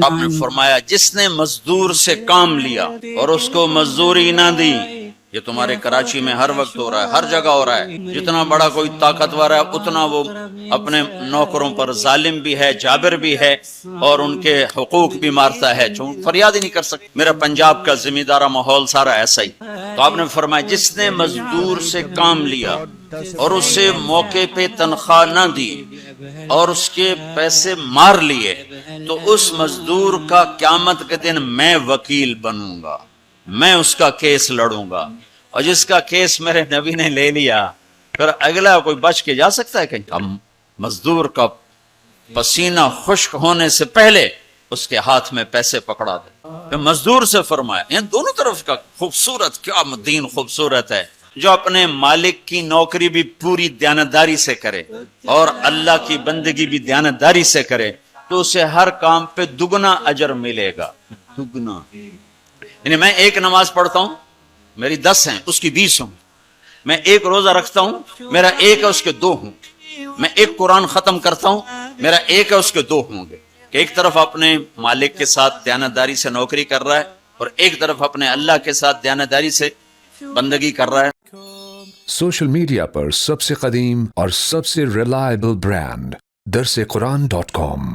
آپ نے فرمایا جس نے مزدور سے کام لیا اور اس کو مزدوری نہ دی، یہ تمہارے کراچی میں ہر وقت ہو رہا ہے، ہر جگہ ہو رہا ہے، جتنا بڑا کوئی طاقتور ہے اتنا وہ اپنے نوکروں پر ظالم بھی ہے، جابر بھی ہے، اور ان کے حقوق بھی مارتا ہے، فریاد ہی نہیں کر سکتے۔ میرا پنجاب کا زمیندارہ ماحول سارا ایسا ہی۔ تو آپ نے فرمایا جس نے مزدور سے کام لیا اور اسے موقع پہ تنخواہ نہ دی اور اس کے پیسے مار لیے، تو اس مزدور کا قیامت کے دن میں وکیل بنوں گا، میں اس کا کیس لڑوں گا، اور جس کا کیس میرے نبی نے لے لیا پھر اگلا کوئی بچ کے جا سکتا ہے؟ کہیں ہم مزدور کا پسینہ خشک ہونے سے پہلے اس کے ہاتھ میں پیسے پکڑا دے۔ پھر مزدور سے فرمایا، ان دونوں طرف کا خوبصورت، کیا دین خوبصورت ہے، جو اپنے مالک کی نوکری بھی پوری دیانتداری سے کرے اور اللہ کی بندگی بھی دیانتداری سے کرے تو اسے ہر کام پہ دگنا اجر ملے گا، دگنا۔ یعنی میں ایک نماز پڑھتا ہوں، میری 10 ہیں، اس کی 20 ہوں۔ میں ایک روزہ رکھتا ہوں، میرا ایک ہے، اس کے 2 ہوں۔ میں ایک قرآن ختم کرتا ہوں، میرا ایک ہے، اس کے 2 ہوں گے۔ کہ ایک طرف اپنے مالک کے ساتھ دیانتداری سے نوکری کر رہا ہے اور ایک طرف اپنے اللہ کے ساتھ دیانتداری سے بندگی کر رہا ہے۔ سوشل میڈیا پر سب سے قدیم اور سب سے ریلائبل برانڈ درسقرآن.com